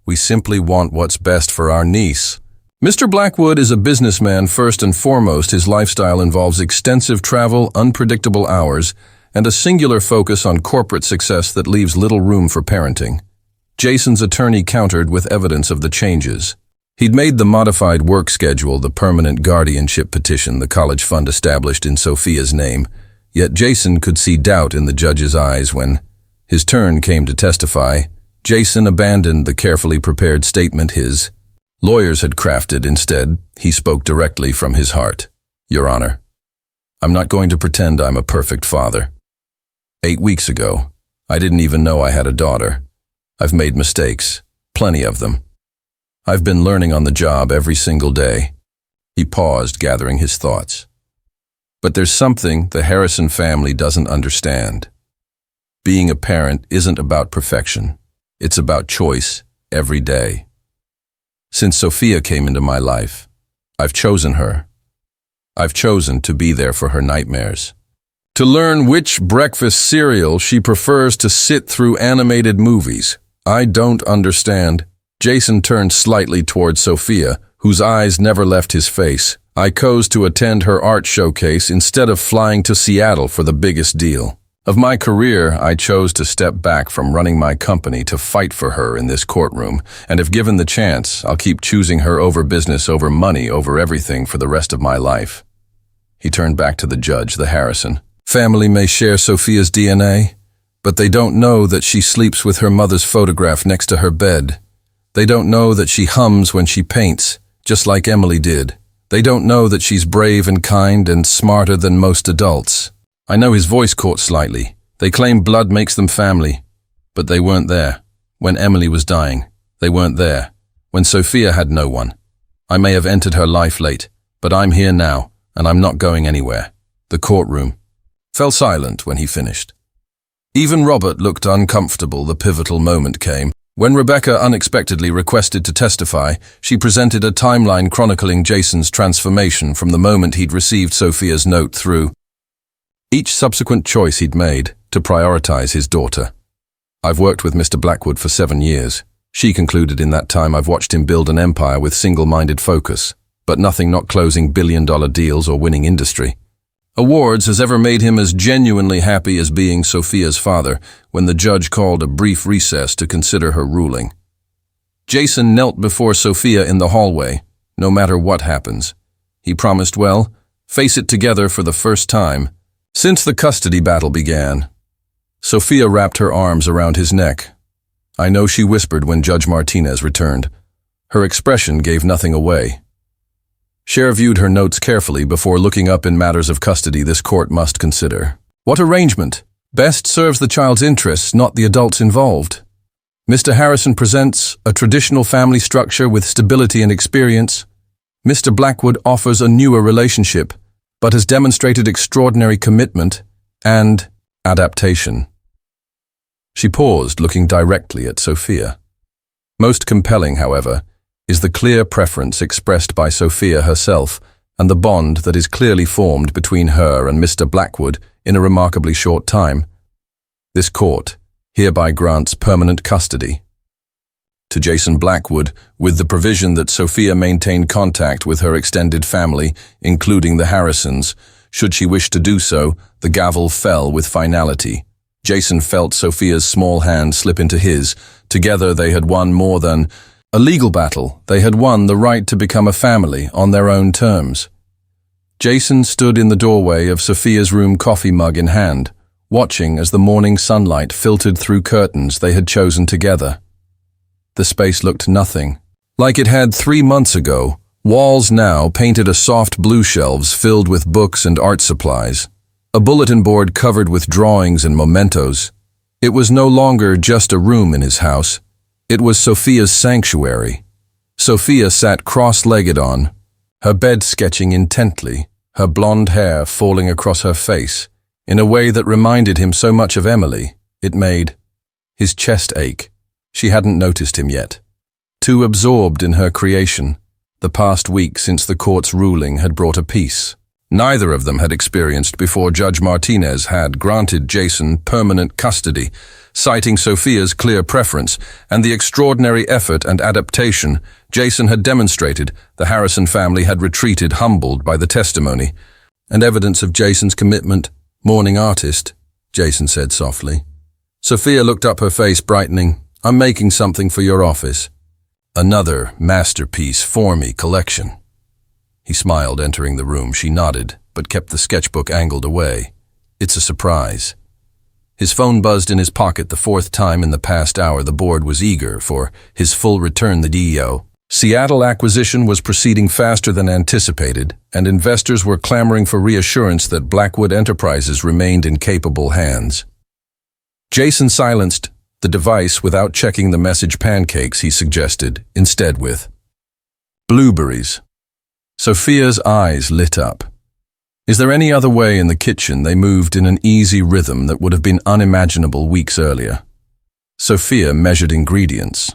Speaker 1: We simply want what's best for our niece. Mr. Blackwood is a businessman first and foremost. His lifestyle involves extensive travel, unpredictable hours, and a singular focus on corporate success that leaves little room for parenting. Jason's attorney countered with evidence of the changes. He'd made the modified work schedule the permanent guardianship petition the college fund established in Sophia's name, yet Jason could see doubt in the judge's eyes when his turn came to testify. Jason abandoned the carefully prepared statement his lawyers had crafted. Instead, he spoke directly from his heart. Your Honor, I'm not going to pretend I'm a perfect father. 8 weeks ago, I didn't even know I had a daughter. I've made mistakes, plenty of them. I've been learning on the job every single day. He paused, gathering his thoughts. But there's something the Harrison family doesn't understand. Being a parent isn't about perfection. It's about choice every day. Since Sophia came into my life, I've chosen her. I've chosen to be there for her nightmares. To learn which breakfast cereal she prefers to sit through animated movies. I don't understand. Jason turned slightly towards Sophia, whose eyes never left his face. I chose to attend her art showcase instead of flying to Seattle for the biggest deal. Of my career, I chose to step back from running my company to fight for her in this courtroom, and if given the chance, I'll keep choosing her over business, over money, over everything for the rest of my life. He turned back to the judge, the Harrison. Family may share Sophia's DNA, but they don't know that she sleeps with her mother's photograph next to her bed. They don't know that she hums when she paints, just like Emily did. They don't know that she's brave and kind and smarter than most adults. I know his voice caught slightly. They claim blood makes them family, but they weren't there. When Emily was dying, they weren't there. When Sophia had no one. I may have entered her life late, but I'm here now, and I'm not going anywhere. The courtroom fell silent when he finished. Even Robert looked uncomfortable. The pivotal moment came. When Rebecca unexpectedly requested to testify, she presented a timeline chronicling Jason's transformation from the moment he'd received Sophia's note through each subsequent choice he'd made to prioritize his daughter. I've worked with Mr. Blackwood for 7 years. She concluded in that time I've watched him build an empire with single-minded focus, but nothing not closing billion-dollar deals or winning industry. Awards has ever made him as genuinely happy as being Sophia's father when the judge called a brief recess to consider her ruling. Jason knelt before Sophia in the hallway, no matter what happens. He promised, well, face it together for the first time since the custody battle began. Sophia wrapped her arms around his neck. I know she whispered when Judge Martinez returned. Her expression gave nothing away. Cher viewed her notes carefully before looking up. In matters of custody, this court must consider what arrangement best serves the child's interests, not the adults involved. Mr. Harrison presents a traditional family structure with stability and experience. Mr. Blackwood offers a newer relationship, but has demonstrated extraordinary commitment and adaptation. She paused, looking directly at Sophia. Most compelling, however, is the clear preference expressed by Sophia herself and the bond that is clearly formed between her and Mr. Blackwood in a remarkably short time. This court hereby grants permanent custody to Jason Blackwood, with the provision that Sophia maintain contact with her extended family, including the Harrisons. Should she wish to do so, the gavel fell with finality. Jason felt Sophia's small hand slip into his. Together they had won more than a legal battle. They had won the right to become a family on their own terms. Jason stood in the doorway of Sophia's room, coffee mug in hand, watching as the morning sunlight filtered through curtains they had chosen together. The space looked nothing like it had 3 months ago. Walls now painted a soft blue, shelves filled with books and art supplies, a bulletin board covered with drawings and mementos. It was no longer just a room in his house. It was Sophia's sanctuary. Sophia sat cross-legged on her bed, sketching intently, her blonde hair falling across her face in a way that reminded him so much of Emily. It made his chest ache. She hadn't noticed him yet. Too absorbed in her creation, the past week since the court's ruling had brought a peace neither of them had experienced before Judge Martinez had granted Jason permanent custody, citing Sophia's clear preference and the extraordinary effort and adaptation Jason had demonstrated. The Harrison family had retreated, humbled by the testimony and evidence of Jason's commitment. "Morning, artist," Jason said softly. Sophia looked up, her face brightening. "I'm making something for your office. Another masterpiece for me collection." He smiled, entering the room. She nodded, but kept the sketchbook angled away. "It's a surprise." His phone buzzed in his pocket the 4th time in the past hour. The board was eager for his full return. The DEO Seattle acquisition was proceeding faster than anticipated, and investors were clamoring for reassurance that Blackwood Enterprises remained in capable hands. Jason silenced the device without checking the message. "Pancakes," he suggested, instead with blueberries. Sophia's eyes lit up. Is there any other way? In the kitchen, they moved in an easy rhythm that would have been unimaginable weeks earlier. Sophia measured ingredients.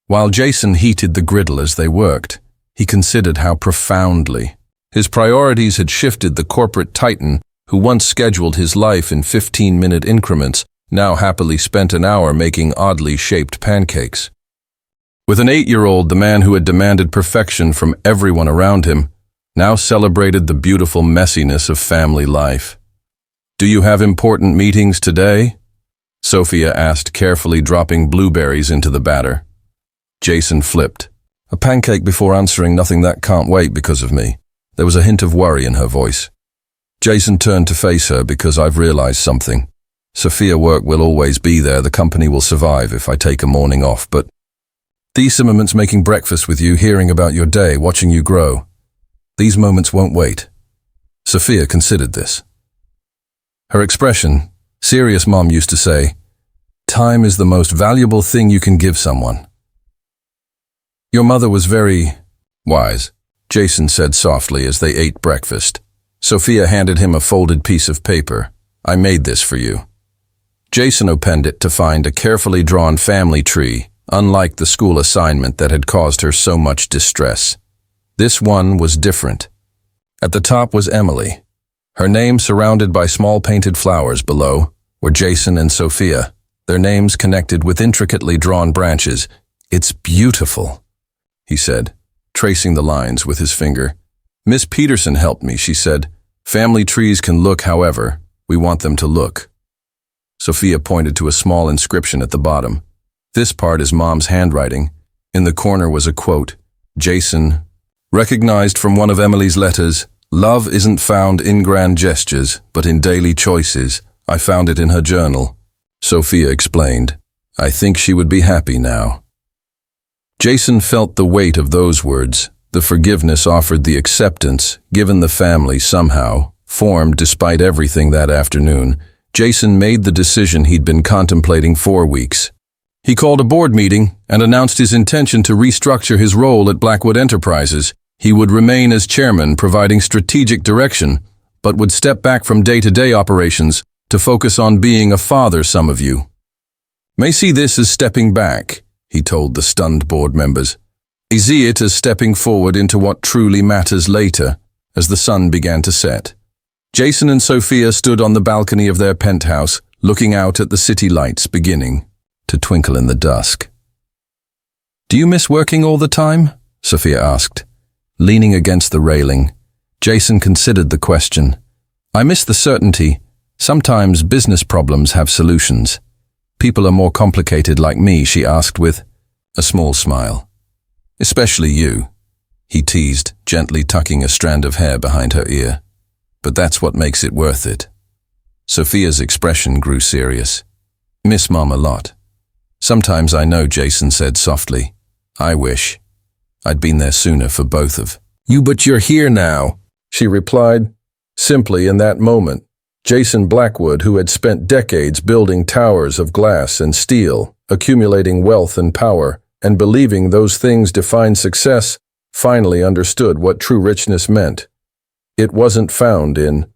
Speaker 1: While Jason heated the griddle as they worked, he considered how profoundly his priorities had shifted. The corporate titan, who once scheduled his life in 15-minute increments, now happily spent an hour making oddly shaped pancakes. With an 8-year-old, the man who had demanded perfection from everyone around him now celebrated the beautiful messiness of family life. Do you have important meetings today? Sophia asked, carefully dropping blueberries into the batter. Jason flipped. A pancake before answering, nothing that can't wait because of me. There was a hint of worry in her voice. Jason turned to face her. Because I've realized something. Sophia, work will always be there. The company will survive if I take a morning off, but these moments, making breakfast with you, hearing about your day, watching you grow, these moments won't wait. Sophia considered this. Her expression, serious mom used to say, time is the most valuable thing you can give someone. Your mother was very wise, Jason said softly as they ate breakfast. Sophia handed him a folded piece of paper. I made this for you. Jason opened it to find a carefully drawn family tree, unlike the school assignment that had caused her so much distress. This one was different. At the top was Emily. Her name surrounded by small painted flowers. Below were Jason and Sophia, their names connected with intricately drawn branches. It's beautiful, he said, tracing the lines with his finger. Miss Peterson helped me, she said. Family trees can look however we want them to look. Sophia pointed to a small inscription at the bottom. This part is Mom's handwriting. In the corner was a quote. Jason, recognized from one of Emily's letters, love isn't found in grand gestures, but in daily choices. I found it in her journal. Sophia explained. I think she would be happy now. Jason felt the weight of those words. The forgiveness offered, the acceptance, given the family somehow, formed despite everything that afternoon. Jason made the decision he'd been contemplating for weeks. He called a board meeting and announced his intention to restructure his role at Blackwood Enterprises. He would remain as chairman, providing strategic direction, but would step back from day-to-day operations to focus on being a father. Some of you may see this as stepping back, he told the stunned board members. I see it as stepping forward into what truly matters later, as the sun began to set. Jason and Sophia stood on the balcony of their penthouse, looking out at the city lights beginning to twinkle in the dusk. Do you miss working all the time? Sophia asked. Leaning against the railing, Jason considered the question. I miss the certainty. Sometimes business problems have solutions. People are more complicated like me, she asked with a small smile. Especially you, he teased, gently tucking a strand of hair behind her ear. But that's what makes it worth it. Sophia's expression grew serious. Miss Mom a lot. Sometimes I know, Jason said softly. I wish I'd been there sooner for both of you. But you're here now, she replied. Simply in that moment, Jason Blackwood, who had spent decades building towers of glass and steel, accumulating wealth and power, and believing those things defined success, finally understood what true richness meant. It wasn't found in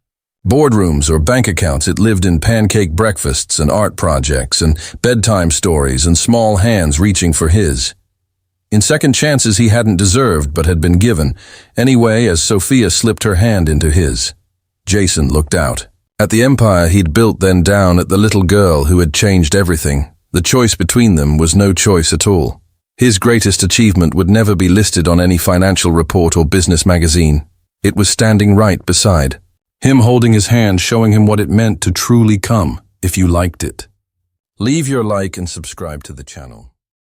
Speaker 1: boardrooms or bank accounts. It lived in pancake breakfasts and art projects and bedtime stories and small hands reaching for his. In second chances he hadn't deserved but had been given. Anyway, as Sophia slipped her hand into his, Jason looked out at the empire he'd built, then down at the little girl who had changed everything. The choice between them was no choice at all. His greatest achievement would never be listed on any financial report or business magazine. It was standing right beside him, holding his hand, showing him what it meant to truly come if you liked it. Leave your like and subscribe to the channel.